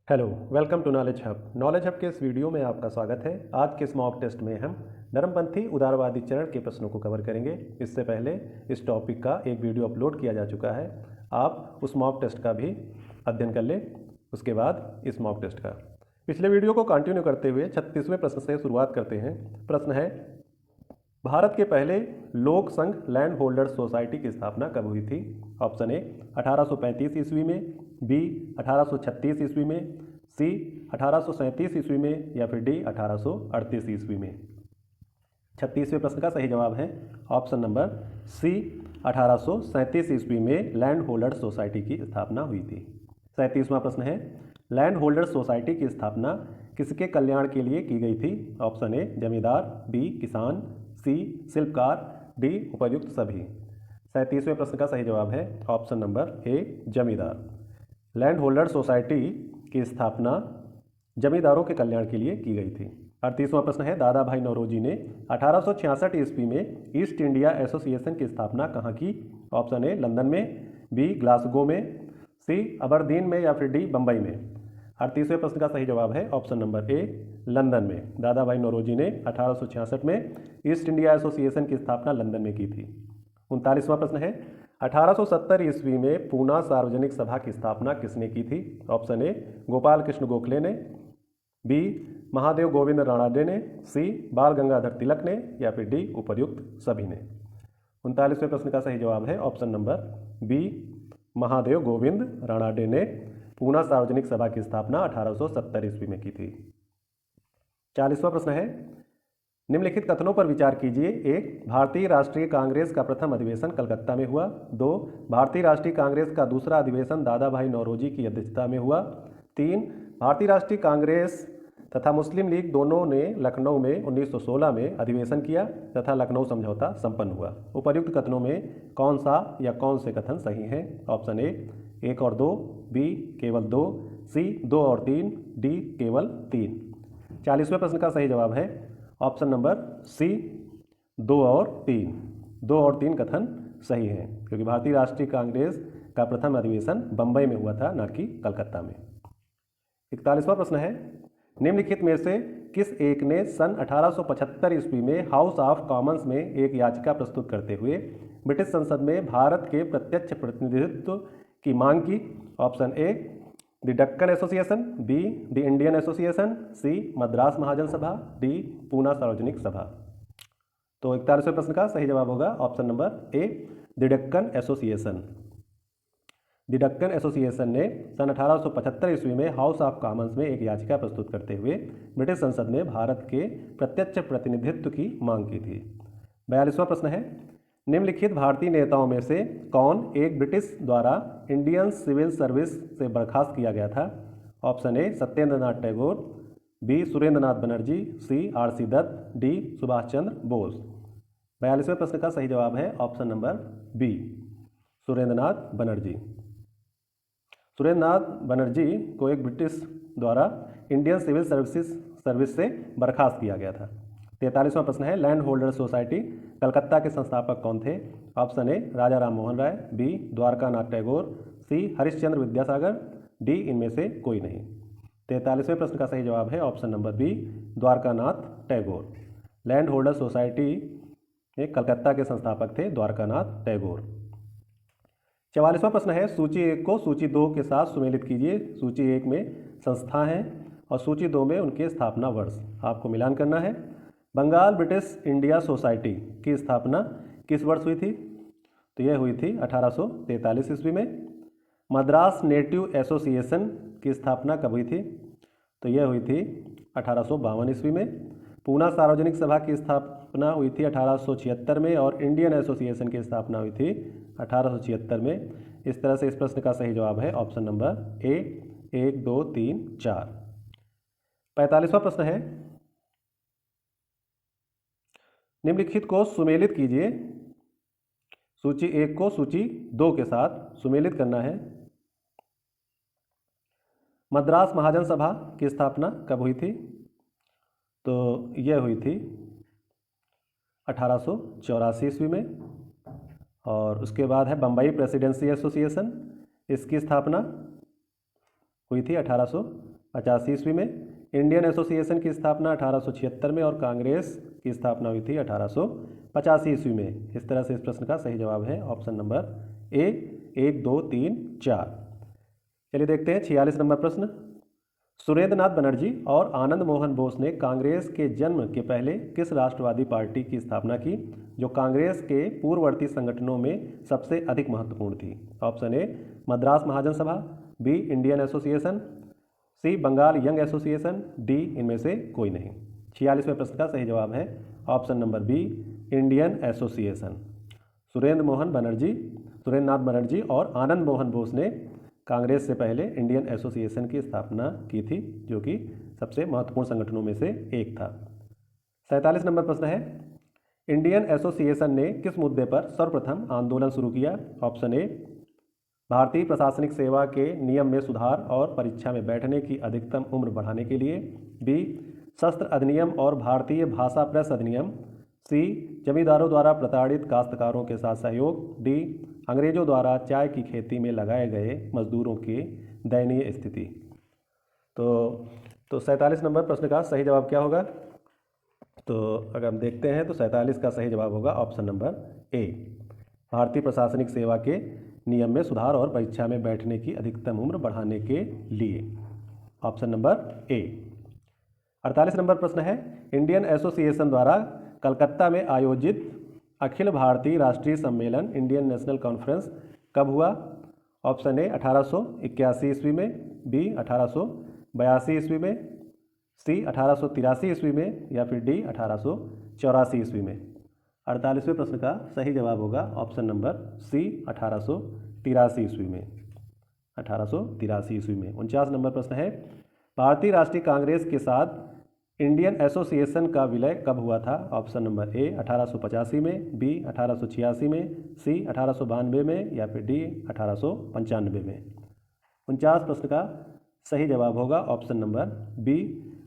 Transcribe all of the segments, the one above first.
Hello, welcome to knowledge hub. Knowledge hub के इस video में आपका स्वागत है। आज के इस मॉक टेस्ट में हम नरमपंथी उदारवादी चरण के प्रश्नों को कवर करेंगे। इससे पहले इस टॉपिक का एक वीडियो अपलोड किया जा चुका है, आप उस मॉक टेस्ट का भी अध्ययन कर लें। उसके बाद इस मॉक टेस्ट का पिछले वीडियो को कंटिन्यू करते हुए 36वें प्रश्न से शुरुआत करते हैं। प्रश्न है, भारत के पहले लोक संघ लैंड होल्डर सोसाइटी की स्थापना कब हुई थी? ऑप्शन ए 1835 ईस्वी में, बी 1836 ईस्वी में, सी 1837 ईस्वी में या फिर डी 1838 ईस्वी में। 36वें प्रश्न का सही जवाब है ऑप्शन नंबर सी 1837 ईस्वी में लैंड होल्डर सोसाइटी की स्थापना हुई थी। 37वां प्रश्न है, लैंड होल्डर सोसाइटी की स्थापना किसके कल्याण के लिए की गई थी? ऑप्शन ए जमींदार, बी किसान, सी शिल्पकार, डी उपर्युक्त सभी। 37वें प्रश्न का सही जवाब है ऑप्शन नंबर ए जमींदार। लैंड होल्डर सोसाइटी की स्थापना जमींदारों के कल्याण के लिए की गई थी। 38वां प्रश्न है, दादा भाई नौरोजी ने 1866 ईस्वी में ईस्ट इंडिया एसोसिएशन की स्थापना कहाँ की? ऑप्शन ए लंदन में, बी ग्लासगो में, सी अबरदीन में या फिर डी बम्बई में। 38वें प्रश्न का सही जवाब है ऑप्शन नंबर ए लंदन में। दादा भाई नौरोजी ने 1866 में ईस्ट इंडिया एसोसिएशन की स्थापना लंदन में की थी। 39वां प्रश्न है, 1870 ईस्वी में पूना सार्वजनिक सभा की स्थापना किसने की थी? ऑप्शन ए गोपाल कृष्ण गोखले ने, बी महादेव गोविंद राणाडे ने, सी बाल गंगाधर तिलक ने या फिर डी उपर्युक्त सभी ने। 39वें प्रश्न का सही जवाब है option number B Mahadev Govind Ranade ने पूना सार्वजनिक सभा की स्थापना 1870 ईस्वी में की थी। 40वां प्रश्न है, निम्नलिखित कथनों पर विचार कीजिए। 1. भारतीय राष्ट्रीय कांग्रेस का प्रथम अधिवेशन कलकत्ता में हुआ। 2. भारतीय राष्ट्रीय कांग्रेस का दूसरा अधिवेशन दादा भाई नौरोजी की अध्यक्षता में हुआ। 3. भारतीय राष्ट्रीय कांग्रेस तथा मुस्लिम लीग दोनों ने लखनऊ में 1916 में अधिवेशन किया तथा लखनऊ समझौता संपन्न हुआ। उपर्युक्त कथनों में कौन सा या कौन से कथन सही हैं? ऑप्शन ए 1 और 2, बी केवल 2, सी 2 और 3, डी केवल 3। 40वें प्रश्न का सही जवाब है ऑप्शन नंबर सी 2 और 3। 2 और 3 कथन सही हैं, क्योंकि भारतीय राष्ट्रीय कांग्रेस का प्रथम अधिवेशन बंबई में हुआ था, न कि कलकत्ता में। 41वां प्रश्न है, निम्नलिखित में से किस एक ने सन 1875 ईस्वी में हाउस ऑफ कॉमन्स में एक याचिका प्रस्तुत करते हुए ब्रिटिश संसद में भारत के प्रत्यक्ष प्रतिनिधित्व की मांग की? Option A the Deccan association, B the Indian association, C Madras Mahajan Sabha, D Poona सार्वजनिक सभा। तो 41वें प्रश्न का सही जवाब होगा option number A the Deccan association. The Deccan association ने सन 1875 ईस्वी में हाउस ऑफ कॉमन्स में एक याचिका प्रस्तुत करते हुए ब्रिटिश संसद में भारत के प्रत्यक्ष प्रतिनिधित्व की मांग की थी। 42वां प्रश्न है, निम्नलिखित भारतीय नेताओं में से कौन एक ब्रिटिश द्वारा इंडियन सिविल सर्विस से बर्खास्त किया गया था? Option A Satyendra Nath Tagore, B Surendra Nath Banerjee, C R C. Dutt, D Subhash Chandra Bose. 42वें प्रश्न का सही जवाब है option number B Surendra Nath Banerjee. Surendra Nath Banerjee को एक ब्रिटिश द्वारा इंडियन सिविल सर्विस से बर्खास्त किया गया था। 43वां प्रश्न है, लैंड होल्डर सोसाइटी कलकत्ता के संस्थापक कौन थे? Option A Raja Ram Mohan Roy, B Dwarka Nath Tagore, C Harishchandra Vidyasagar, D इनमें से कोई नहीं। 43वें प्रश्न का सही जवाब है option number B Dwarka Nath Tagore. Land holder society एक कलकत्ता के संस्थापक थे द्वारका नाथ टैगोर। 44वां प्रश्न है, सूची 1 को सूची 2 के साथ सुमेलित कीजिए। सूची 1 में संस्था हैं और सूची 2 में उनके स्थापना वर्ष, आपको मिलान करना है। बंगाल ब्रिटिश इंडिया सोसाइटी की स्थापना किस वर्ष हुई थी? तो यह हुई थी 1843 ईस्वी में। मद्रास नेटिव एसोसिएशन की स्थापना कब हुई थी? तो यह हुई थी 1852 ईस्वी में। पूना सार्वजनिक सभा की स्थापना हुई थी 1876 में और इंडियन एसोसिएशन की स्थापना हुई थी 1876 में। इस तरह से इस प्रश्न का सही जवाब है ऑप्शन नंबर ए 1, 2, 3, 4। 45वां प्रश्न है, निम्नलिखित को सुमेलित कीजिए। सूची 1 को सूची 2 के साथ सुमेलित करना है। मद्रास महाजन सभा की स्थापना कब हुई थी? तो यह हुई थी 1884 ईस्वी में। और उसके बाद है बम्बई प्रेसिडेंसी एसोसिएशन, इसकी स्थापना हुई थी 1886 85 में। इंडियन एसोसिएशन की स्थापना 1876 में और कांग्रेस की स्थापना हुई थी 1885 में। इस तरह से इस प्रश्न का सही जवाब है ऑप्शन नंबर ए, 1, 2, 3, 4। चलिए देखते हैं 46 नंबर प्रश्न। सुरेंद्र नाथ बनर्जी और आनंद मोहन बोस ने कांग्रेस के जन्म के पहले किस राष्ट्रवादी पार्टी की स्थापना की, जो कांग्रेस के पूर्ववर्ती संगठनों में सबसे अधिक महत्वपूर्ण थी? ऑप्शन ए मद्रास महाजन सभा, बी इंडियन एसोसिएशन, सी बंगाल यंग एसोसिएशन, डी इनमें से कोई नहीं। 46वें प्रश्न का सही जवाब है option number B, Indian association. Surendra Nath Banerjee और आनंद मोहन बोस ने कांग्रेस से पहले इंडियन एसोसिएशन की स्थापना की थी, जो कि सबसे महत्वपूर्ण संगठनों में से एक था। 47 नंबर प्रश्न है, इंडियन एसोसिएशन ने किस मुद्दे पर सर्वप्रथम आंदोलन शुरू किया? ऑप्शन ए भारतीय प्रशासनिक सेवा के नियम में सुधार और परीक्षा में बैठने की अधिकतम उम्र बढ़ाने के लिए, बी शस्त्र अधिनियम और भारतीय भाषा प्रेस अधिनियम, सी जमींदारों द्वारा प्रताड़ित काश्तकारों के साथ सहयोग, डी अंग्रेजों द्वारा चाय की खेती में लगाए गए मजदूरों की दयनीय स्थिति। तो 47 नंबर प्रश्न का सही जवाब क्या होगा? तो अगर हम देखते हैं तो 47 का सही जवाब होगा ऑप्शन नंबर ए, भारतीय प्रशासनिक सेवा के नियम में सुधार और परीक्षा में बैठने की अधिकतम उम्र बढ़ाने के लिए। ऑप्शन नंबर ए। 48 नंबर प्रश्न है, इंडियन एसोसिएशन द्वारा कलकत्ता में आयोजित अखिल भारतीय राष्ट्रीय सम्मेलन इंडियन नेशनल कॉन्फ्रेंस कब हुआ? ऑप्शन ए 1881 ईस्वी में, बी 1882 ईस्वी में, सी 1883 ईस्वी में, या फिर डी 1884 ईस्वी में। 48वें प्रश्न का सही जवाब होगा ऑप्शन नंबर सी 1883 ईस्वी में। 1883 ईस्वी में। 49 नंबर प्रश्न है, भारतीय राष्ट्रीय कांग्रेस के साथ इंडियन एसोसिएशन का विलय कब हुआ था? ऑप्शन नंबर ए 1885 में, बी 1886 में, सी 1892 में, या फिर डी 1895 में। 49 प्रश्न का सही जवाब होगा ऑप्शन नंबर बी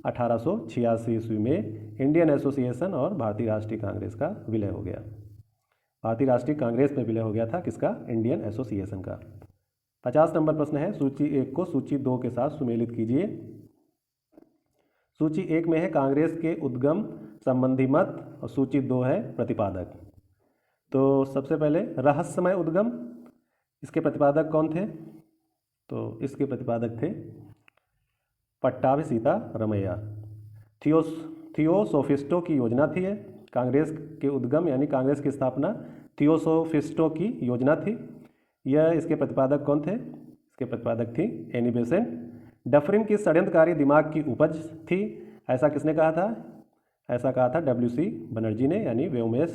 1886 ईस्वी में इंडियन एसोसिएशन और भारतीय राष्ट्रीय कांग्रेस का विलय हो गया। भारतीय राष्ट्रीय कांग्रेस में विलय हो गया था किसका? इंडियन एसोसिएशन का। 50 नंबर प्रश्न है, सूची 1 को सूची 2 के साथ सुमेलित कीजिए। सूची 1 में है कांग्रेस के उद्गम संबंधी मत और सूची 2 है प्रतिपादक। तो सबसे पहले रहस्यमय उद्गम, इसके प्रतिपादक कौन थे? तो इसके प्रतिपादक थे पट्टाभी सीतारमैया। थियोसोफिस्टों की योजना थी। कांग्रेस के उद्गम यानी कांग्रेस की स्थापना थियोसोफिस्टों की योजना थी। यह इसके प्रतिपादक कौन थे? इसके प्रतिपादक थी एनी बेसेंट। डफरिन की षड्यंत्रकारी दिमाग की उपज थी, ऐसा किसने कहा था? ऐसा कहा था WC बनर्जी ने, यानी व्योमेश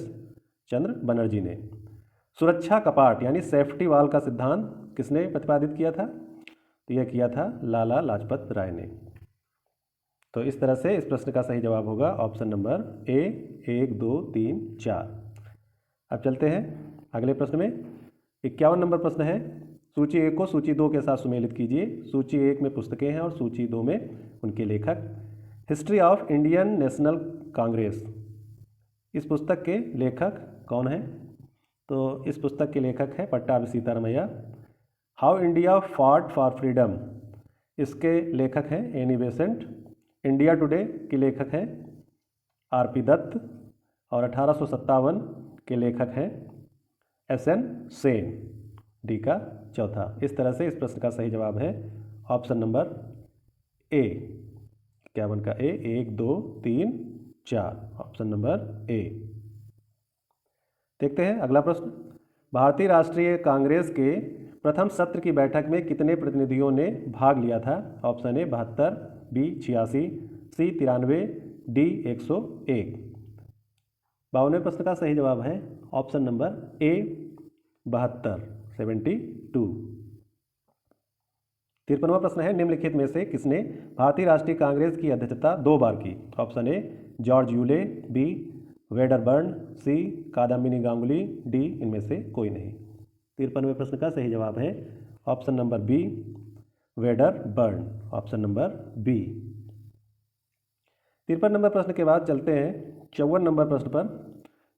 चंद्र बनर्जी ने। सुरक्षा कपाट यानी सेफ्टी वॉल का सिद्धांत किसने प्रतिपादित किया था? तो यह किया था लाला लाजपत राय ने। तो इस तरह से इस प्रश्न का सही जवाब होगा ऑप्शन नंबर ए 1, 2, 3, 4। अब चलते हैं अगले प्रश्न में। 51 नंबर प्रश्न है, सूची 1 को सूची 2 के साथ सुमेलित कीजिए। सूची 1 में पुस्तकें हैं और सूची 2 में उनके लेखक। History of Indian national Congress, इस पुस्तक के लेखक कौन हैं? तो इस पुस्तक के लेखक हैं Pattabhi Sitaramayya. How India fought for freedom, इसके लेखक हैं एनी बेसेंट। इंडिया टुडे के लेखक हैं RP दत्त और 1857 के लेखक हैं SN सेन। डी का चौथा। इस तरह से इस प्रश्न का सही जवाब है ऑप्शन नंबर ए। 51 का ए, 1, 2, 3, 4, ऑप्शन नंबर ए। देखते हैं अगला प्रश्न। भारतीय राष्ट्रीय कांग्रेस के प्रथम सत्र की बैठक में कितने प्रतिनिधियों ने भाग लिया था? Option A 72, B 86, C 93, D 101। 52वें प्रश्न का सही जवाब है ऑप्शन नंबर ए 72, 72। 53वां प्रश्न है, निम्नलिखित में से किसने भारतीय राष्ट्रीय कांग्रेस की अध्यक्षता 2 बार की? Option A George Yule, B Wedderburn, C Kadambini Ganguly, D इनमें से कोई नहीं। 53वें प्रश्न का सही जवाब है option number B Wedderburn, option number B. 53 number प्रश्न के बाद चलते हैं 54 नंबर प्रश्न पर।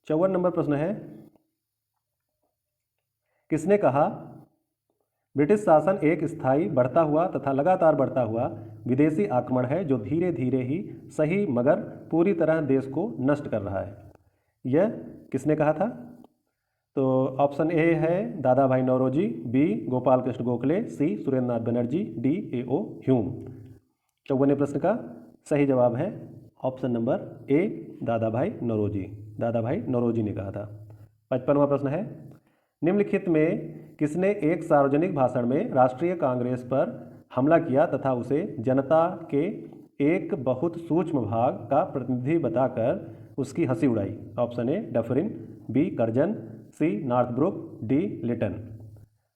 54 नंबर प्रश्न है, किसने कहा ब्रिटिश शासन एक स्थायी, बढ़ता हुआ तथा लगातार बढ़ता हुआ विदेशी आक्रमण है जो धीरे धीरे ही सही मगर पूरी तरह देश को नष्ट कर रहा है। यह किसने कहा था? तो ऑप्शन ए है दादा भाई नौरोजी, बी गोपाल कृष्ण गोखले, सी Surendra Nath Banerjee, D A.O. Hume. 54वें प्रश्न का सही जवाब है ऑप्शन नंबर ए दादा भाई नौरोजी। दादा भाई नौरोजी ने कहा था। 55वां प्रश्न है निम्नलिखित में किसने एक सार्वजनिक भाषण में राष्ट्रीय कांग्रेस पर हमला किया तथा उसे जनता के एक बहुत सूक्ष्म भाग का प्रतिनिधि बताकर उसकी हंसी उड़ाई? Option A Dufferin, B Curzon, C Northbrook, D Lytton.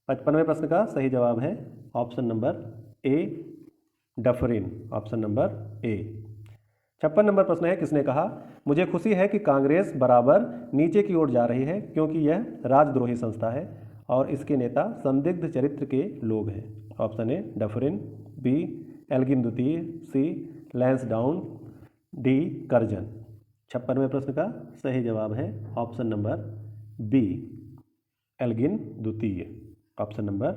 55वें प्रश्न का सही जवाब है option number A Dufferin. Option number A. 56 number प्रश्न है किसने कहा मुझे खुशी है कि कांग्रेस बराबर नीचे की ओर जा रही है क्योंकि यह राजद्रोही संस्था है और इसके नेता संदिग्ध चरित्र के लोग हैं? Option A Dufferin, B Elgin द्वितीय, सी लैंसडाउन, डी करजन। 56वें प्रश्न का सही जवाब है ऑप्शन नंबर बी एल्गिन द्वितीय। Option number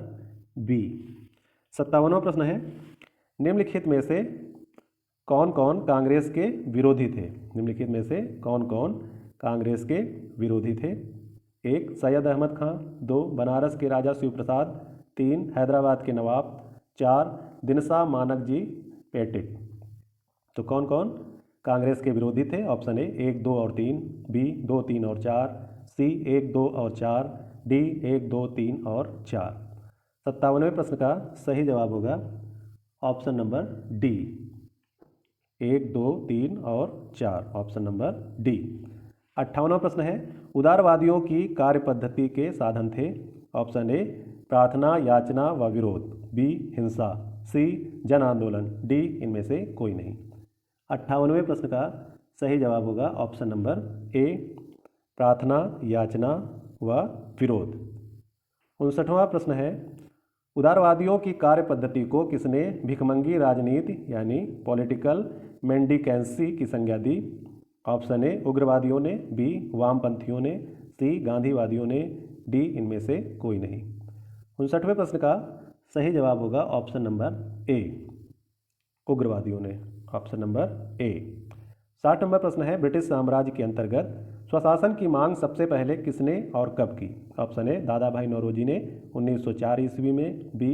B. 57वां प्रश्न है निम्नलिखित में से कौन कौन कांग्रेस के विरोधी थे? निम्नलिखित में से कौन कौन कांग्रेस के विरोधी थे? 1 सैयद अहमद खां, 2 बनारस के राजा शिव प्रसाद, 3 हैदराबाद के नवाब, 4 दिनसा मानक जी पेटिक। तो कौन कौन कांग्रेस के विरोधी थे? ऑप्शन ए 1, 2 और 3, बी 2, 3 और 4, सी 1, 2 और 4, डी 1, 2, 3 और 4। 57वें प्रश्न का सही जवाब होगा ऑप्शन नंबर डी 1, 2, 3 और 4। Option number D. 58वां प्रश्न है उदारवादियों की कार्य पद्धति के साधन थे? ऑप्शन ए प्रार्थना, याचना व विरोध, बी हिंसा, सी जन आंदोलन, डी इनमें से कोई नहीं। 58वें प्रश्न का सही जवाब होगा ऑप्शन नंबर ए प्रार्थना, याचना व विरोध। 59वां प्रश्न है उदारवादियों की कार्य पद्धति को किसने भिखमंगी राजनीति यानी पॉलिटिकल मेंडिकेंसी की संज्ञा दी? ऑप्शन ए उग्रवादियों ने, बी वामपंथियों ने, सी गांधीवादियों ने, डी इनमें से कोई नहीं। 59वें प्रश्न का सही जवाब होगा ऑप्शन नंबर ए उग्रवादियों ने। ऑप्शन नंबर ए। 60 नंबर प्रश्न है ब्रिटिश साम्राज्य के अंतर्गत स्वशासन की मांग सबसे पहले किसने और कब की? ऑप्शन ए दादा भाई नौरोजी ने 1904 ईस्वी में, बी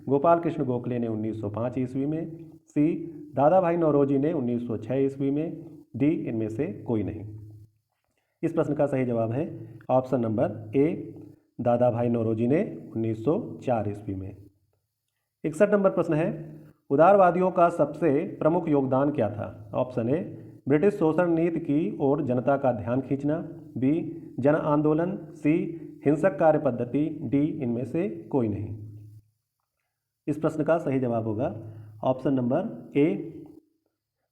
गोपाल कृष्ण गोखले ने 1905 ईस्वी में, सी दादा भाई नौरोजी ने 1906 ईस्वी में, डी इनमें से कोई नहीं। इस प्रश्न का सही जवाब है ऑप्शन नंबर ए दादा भाई नौरोजी ने 1904 ईस्वी में। 61 नंबर प्रश्न है उदारवादियों का सबसे प्रमुख योगदान क्या था? ऑप्शन ए ब्रिटिश शोषण नीति की ओर जनता का ध्यान खींचना, बी जन आंदोलन, सी हिंसक कार्य पद्धति, डी इनमें से कोई नहीं। इस प्रश्न का सही जवाब होगा ऑप्शन नंबर ए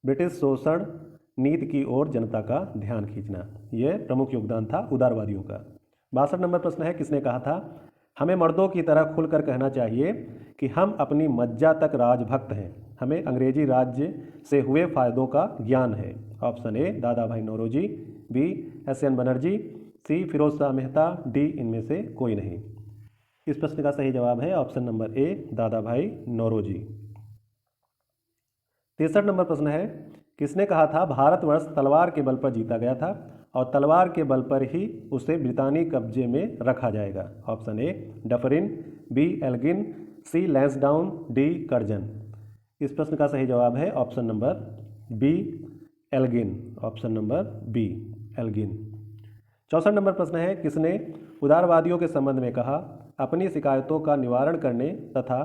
ब्रिटिश शोषण नीति की ओर जनता का ध्यान खींचना। यह प्रमुख योगदान था उदारवादियों का। 62 नंबर प्रश्न है किसने कहा था हमें मर्दों की तरह खुलकर कहना चाहिए कि हम अपनी मज्जा तक राजभक्त हैं, हमें अंग्रेजी राज्य से हुए फायदों का ज्ञान है? ऑप्शन ए दादा भाई नौरोजी, बी SN बनर्जी, सी फिरोज शाह मेहता, डी इनमें से कोई नहीं। इस प्रश्न का सही जवाब है ऑप्शन नंबर ए दादा भाई नौरोजी। 63 नंबर प्रश्न है किसने कहा था भारतवर्ष तलवार के बल पर जीता गया था और तलवार के बल पर ही उसे ब्रितानी कब्जे में रखा जाएगा? Option A Dufferin, B Elgin, C Lansdowne, D Curzon. इस प्रश्न का सही जवाब है option number B Elgin. Option number B Elgin. 64 number प्रश्न है किसने उदारवादियों के संबंध में कहा अपनी शिकायतों का निवारण करने तथा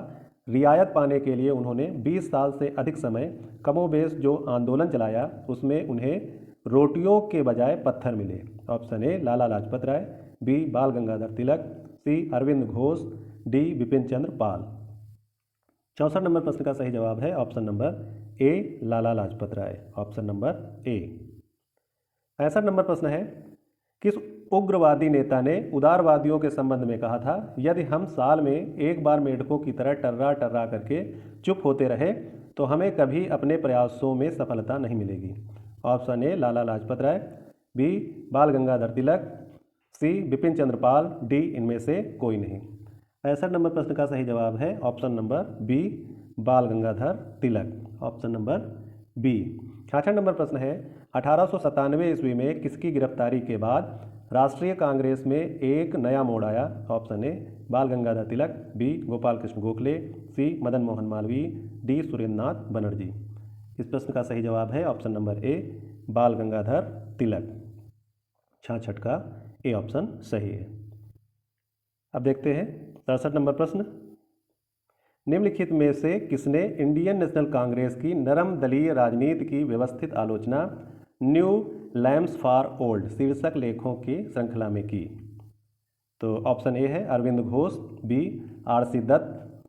रियायत पाने के लिए उन्होंने 20 साल से अधिक समय कमोबेश जो आंदोलन चलाया उसमें उन्हें रोटियों के बजाय पत्थर मिले? Option A Lala Lajpat Rai, B Bal Gangadhar Tilak, C Aurobindo Ghosh, D Bipin Chandra Pal. 64 number प्रश्न का सही जवाब है option number A Lala Lajpat Rai. Option number A. 65 number प्रश्न है किस उग्रवादी नेता ने उदारवादियों के संबंध में कहा था यदि हम साल में एक बार मेढकों की तरह टर्रा टर्रा करके चुप होते रहे तो हमें कभी अपने प्रयासों में सफलता नहीं मिलेगी? Option A Lala Lajpat Rai, B Bal Gangadhar Tilak, C Bipin Chandra Pal, D इनमें से कोई नहीं। 65 नंबर प्रश्न का सही जवाब है option number B Bal Gangadhar Tilak. Option number B. 66 number प्रश्न है 1897 ईस्वी में किसकी गिरफ्तारी के बाद राष्ट्रीय कांग्रेस में एक नया मोड़ आया? ऑप्शन ए बाल गंगाधर तिलक, बी गोपाल कृष्ण गोखले, सी मदन मोहन मालवीय, डी सुरेंद्रनाथ बनर्जी। इस प्रश्न का सही जवाब है ऑप्शन नंबर ए बाल गंगाधर तिलक। 66 का ए ऑप्शन सही है। अब देखते हैं 67 नंबर प्रश्न, निम्नलिखित में से किसने इंडियन नेशनल कांग्रेस की नरम दलीय राजनीति की व्यवस्थित आलोचना न्यू लैम्स फॉर ओल्ड शीर्षक लेखों की श्रृंखला में की? तो ऑप्शन ए है Arvind Ghosh, B R C. Dutt,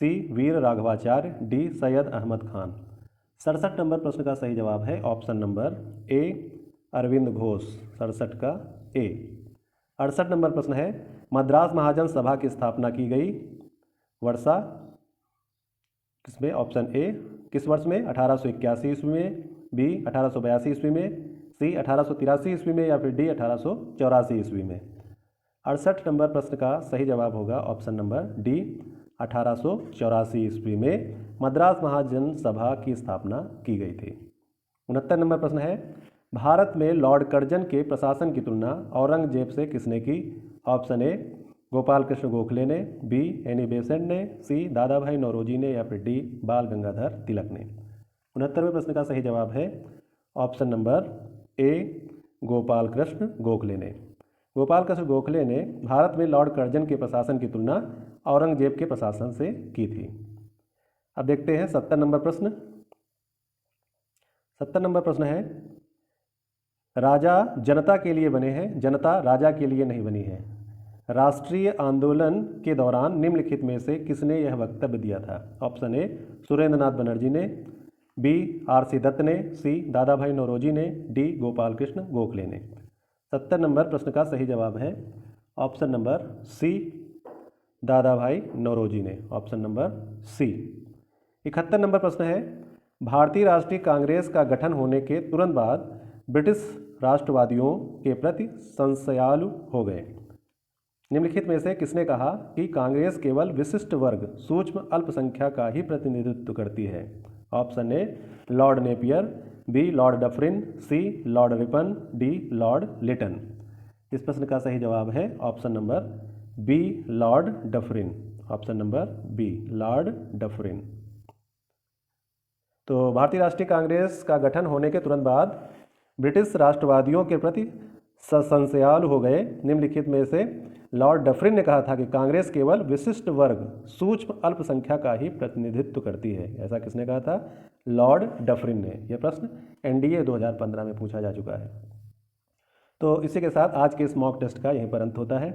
C Veer Raghavacharya, D Syed Ahmed Khan. 67 number प्रश्न का सही जवाब है option number A Arvind Ghosh. 67 का ए। 68 नंबर प्रश्न है मद्रास महाजन सभा की स्थापना की गई वर्षा किसमें? ऑप्शन ए किस वर्ष में? 1881 ईस्वी में, बी 1882 ईस्वी में, सी 1883 ईस्वी में, या फिर डी 1884 ईस्वी में। 68 नंबर प्रश्न का सही जवाब होगा ऑप्शन नंबर डी 1884 ईस्वी में मद्रास महाजन सभा की स्थापना की गई थी। 69 नंबर प्रश्न है भारत में लॉर्ड कर्जन के प्रशासन की तुलना औरंगजेब से किसने की? ऑप्शन ए गोपाल कृष्ण गोखले ने, बी एनी बेसेंट ने, सी दादा भाई नौरोजी ने, या फिर डी बाल गंगाधर तिलक ने। 69वें प्रश्न का सही जवाब है ऑप्शन नंबर ए गोपाल कृष्ण गोखले ने। गोपाल कृष्ण गोखले ने भारत में लॉर्ड कर्जन के प्रशासन की तुलना औरंगजेब के प्रशासन से की थी। अब देखते हैं 70 नंबर प्रश्न। 70 नंबर प्रश्न है राजा जनता के लिए बने हैं, जनता राजा के लिए नहीं बनी है। राष्ट्रीय आंदोलन के दौरान निम्नलिखित में से किसने यह वक्तव्य दिया था? ऑप्शन ए सुरेंद्रनाथ बनर्जी ने, बी आर.सी. दत्त ने, सी दादा भाई नौरोजी ने, डी गोपाल कृष्ण गोखले ने। 70 नंबर प्रश्न का सही जवाब है ऑप्शन नंबर सी दादा भाई नौरोजी ने। Option number C. 71 नंबर प्रश्न है भारतीय राष्ट्रीय कांग्रेस का गठन होने के तुरंत बाद ब्रिटिश राष्ट्रवादियों के प्रति संशयालु हो गए। निम्नलिखित में से किसने कहा कि कांग्रेस केवल विशिष्ट वर्ग सूक्ष्म अल्पसंख्या का ही प्रतिनिधित्व करती है? Option A Lord Napier, B Lord Dufferin, C Lord Ripon, D Lord Lytton. इस प्रश्न का सही जवाब है option number B Lord Dufferin. Option number B Lord Dufferin. तो भारतीय राष्ट्रीय कांग्रेस का गठन होने के तुरंत बाद ब्रिटिश राष्ट्रवादियों के प्रति संशयालु हो गए। निम्नलिखित में से लॉर्ड डफरिन ने कहा था कि कांग्रेस केवल विशिष्ट वर्ग सूक्ष्म अल्पसंख्या का ही प्रतिनिधित्व करती है। ऐसा किसने कहा था? लॉर्ड डफरिन ने। यह प्रश्न एनडीए 2015 में पूछा जा चुका है। तो इसी के साथ आज के इस मॉक टेस्ट का यहीं पर अंत होता है।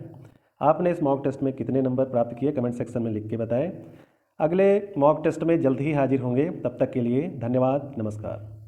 आपने इस मॉक टेस्ट में कितने नंबर प्राप्त किए कमेंट सेक्शन में लिख के बताएं। अगले मॉक टेस्ट में जल्द ही हाजिर होंगे। तब तक के लिए धन्यवाद, नमस्कार।